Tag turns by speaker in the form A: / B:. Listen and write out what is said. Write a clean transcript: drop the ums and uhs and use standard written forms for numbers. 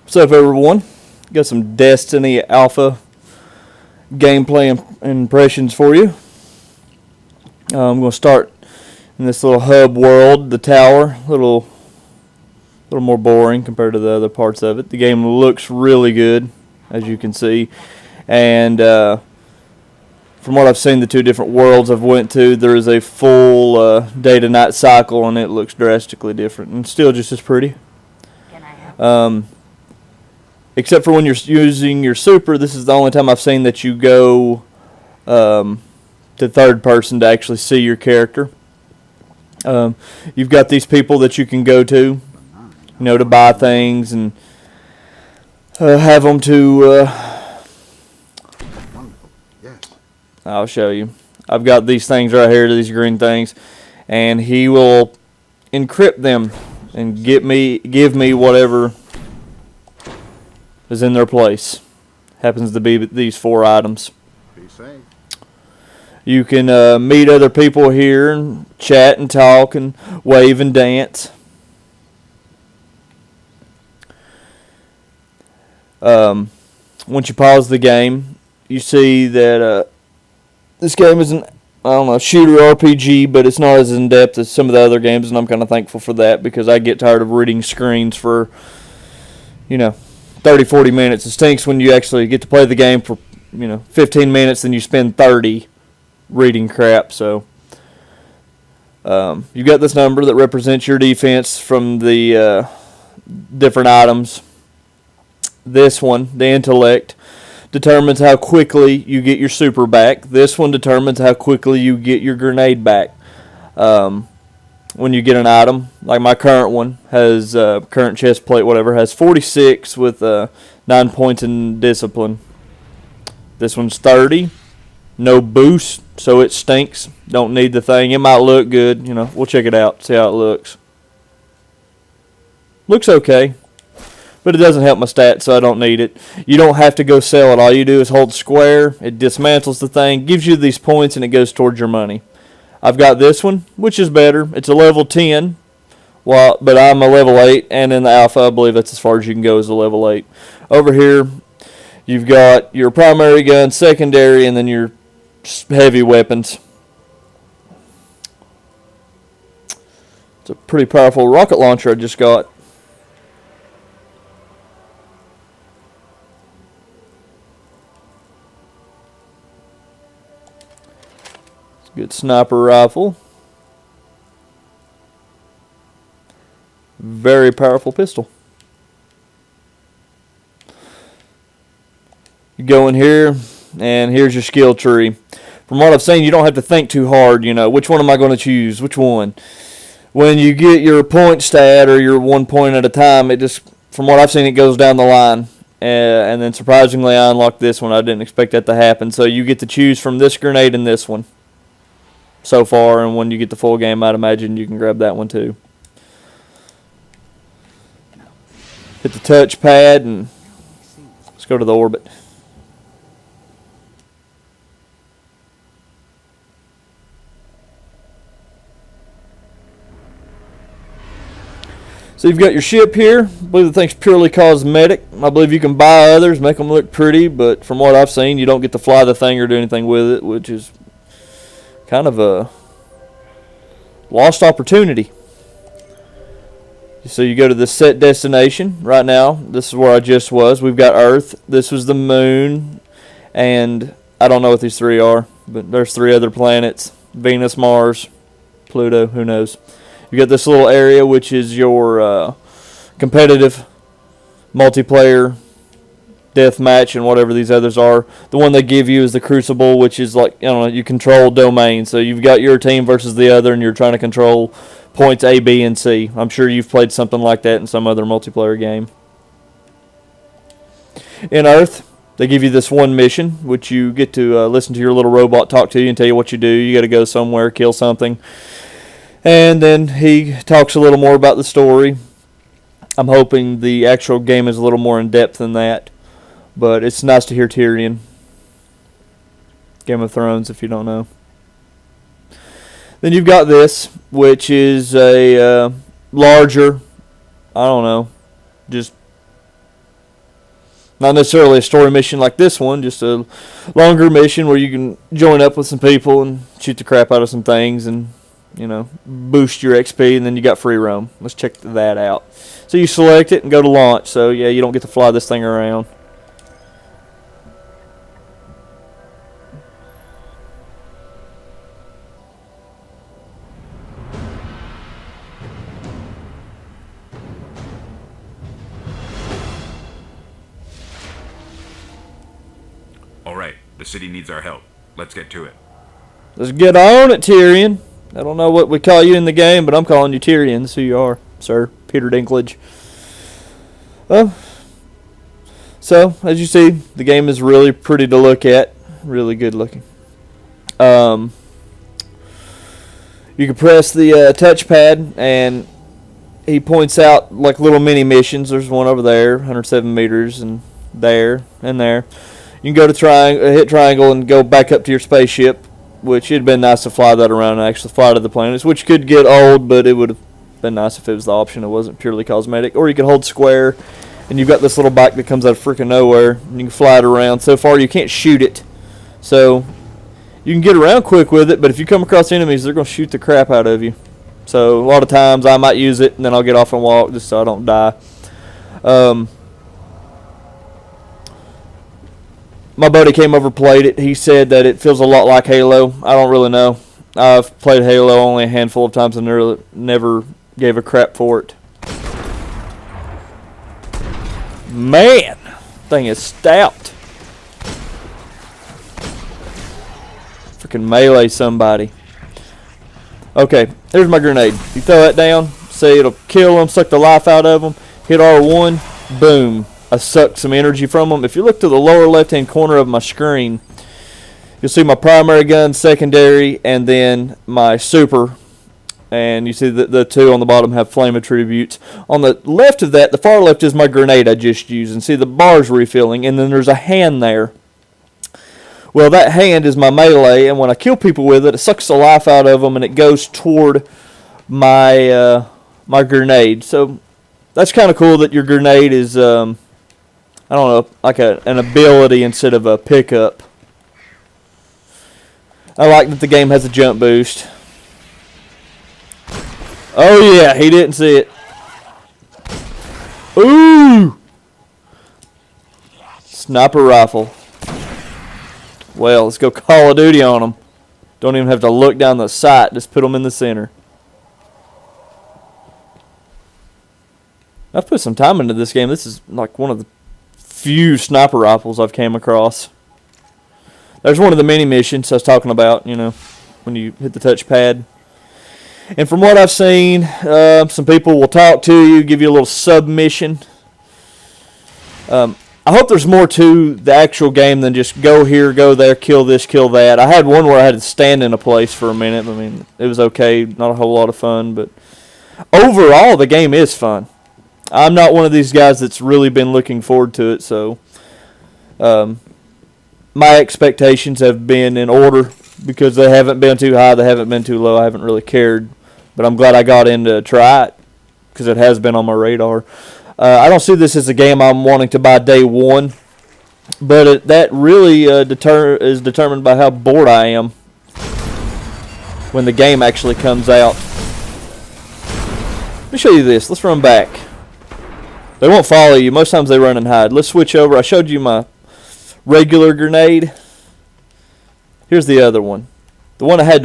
A: What's up, everyone? Got some Destiny Alpha gameplay impressions for you. I'm going to start in this little hub world, the tower. A little more boring compared to the other parts of it. The game looks really good, as you can see. And from what I've seen, the two different worlds I've went to, there is a full day to night cycle, and it looks drastically different and still just as pretty. Except for when you're using your super, this is the only time I've seen that you go to third person to actually see your character. You've got these people that you can go to, to buy things and have them to. I'll show you. I've got these things right here, these green things, and he will encrypt them and give me whatever is in their place. Happens to be these 4 items.
B: Be safe.
A: You can meet other people here and chat and talk and wave and dance. Once you pause the game, you see that this game is an shooter RPG, but it's not as in depth as some of the other games, and I'm kind of thankful for that because I get tired of reading screens for 30, 40 minutes. It stinks when you actually get to play the game for 15 minutes and you spend 30 reading crap. So you've got this number that represents your defense from the different items. This one, the intellect, determines how quickly you get your super back. This one determines how quickly you get your grenade back. When you get an item, like my current one has current chest plate, whatever, has 46 with 9 points in discipline. This one's 30, no boost, so it stinks. Don't need the thing. It might look good, We'll check it out, see how it looks. Looks okay, but it doesn't help my stats, so I don't need it. You don't have to go sell it. All you do is hold square. It dismantles the thing, gives you these points, and it goes towards your money. I've got this one, which is better. It's a level 10, but I'm a level 8, and in the alpha, I believe that's as far as you can go as a level 8. Over here, you've got your primary gun, secondary, and then your heavy weapons. It's a pretty powerful rocket launcher I just got. Good sniper rifle. Very powerful pistol. You go in here, and here's your skill tree. From what I've seen, you don't have to think too hard, which one am I going to choose? Which one? When you get your point stat or your 1 point at a time, it just, from what I've seen, it goes down the line. And then surprisingly, I unlocked this one. I didn't expect that to happen. So you get to choose from this grenade and this one so far, and when you get the full game, I'd imagine you can grab that one too. Hit the touchpad and let's go to the orbit. So you've got your ship here. I believe the thing's purely cosmetic. I believe you can buy others, make them look pretty, but from what I've seen, you don't get to fly the thing or do anything with it, which is kind of a lost opportunity. So you go to the set destination. Right now, this is where I just was. We've got Earth. This was the moon. And I don't know what these 3 are, but there's 3 other planets. Venus, Mars, Pluto, who knows. You got this little area, which is your competitive multiplayer deathmatch and whatever these others are. The one they give you is the Crucible, which is like, you control domains. So you've got your team versus the other, and you're trying to control points A, B, and C. I'm sure you've played something like that in some other multiplayer game. In Earth, they give you this one mission, which you get to listen to your little robot talk to you and tell you what you do. You got to go somewhere, kill something. And then he talks a little more about the story. I'm hoping the actual game is a little more in depth than that. But it's nice to hear Tyrion. Game of Thrones, if you don't know. Then you've got this, which is a larger, I don't know, just Not necessarily a story mission like this one, just a longer mission where you can join up with some people and shoot the crap out of some things and, boost your XP, and then you got free roam. Let's check that out. So you select it and go to launch. So, yeah, you don't get to fly this thing around.
B: All right, the city needs our help. Let's get to it.
A: Let's get on it, Tyrion. I don't know what we call you in the game, but I'm calling you Tyrion. That's who you are, sir. Peter Dinklage. So, as you see, the game is really pretty to look at. Really good looking. You can press the touchpad, and he points out like little mini missions. There's one over there, 107 meters, and there, and there. You can go to hit triangle and go back up to your spaceship, which it'd been nice to fly that around and actually fly to the planets, which could get old, but it would have been nice if it was the option. It wasn't purely cosmetic. Or you could hold square, and you've got this little bike that comes out of freaking nowhere, and you can fly it around. So far, you can't shoot it. So you can get around quick with it, but if you come across enemies, they're going to shoot the crap out of you. So a lot of times, I might use it, and then I'll get off and walk just so I don't die. My buddy came over, played it. He said that it feels a lot like Halo. I don't really know. I've played Halo only a handful of times and never gave a crap for it. Man, thing is stout. Freaking melee somebody. Okay, here's my grenade. You throw that down, say it'll kill them, suck the life out of them. Hit R1, boom. I sucked some energy from them. If you look to the lower left-hand corner of my screen, you'll see my primary gun, secondary, and then my super. And you see the two on the bottom have flame attributes. On the left of that, the far left, is my grenade I just used. And see the bar's refilling, and then there's a hand there. Well, that hand is my melee, and when I kill people with it, it sucks the life out of them, and it goes toward my my grenade. So that's kind of cool that your grenade is... I don't know, like an ability instead of a pickup. I like that the game has a jump boost. Oh yeah, he didn't see it. Ooh! Sniper rifle. Well, let's go Call of Duty on them. Don't even have to look down the sight, just put them in the center. I've put some time into this game. This is like one of the few sniper rifles I've came across. There's one of the mini missions I was talking about, when you hit the touchpad. And from what I've seen, some people will talk to you, give you a little submission. I hope there's more to the actual game than just go here, go there, kill this, kill that. I had one where I had to stand in a place for a minute. I mean, it was okay, not a whole lot of fun, but overall the game is fun. I'm not one of these guys that's really been looking forward to it, so my expectations have been in order because they haven't been too high, they haven't been too low. I haven't really cared, but I'm glad I got in to try it because it has been on my radar. I don't see this as a game I'm wanting to buy day one, but that really is determined by how bored I am when the game actually comes out. Let me show you this. Let's run back. They won't follow you. Most times they run and hide. Let's switch over. I showed you my regular grenade. Here's the other one. The one I had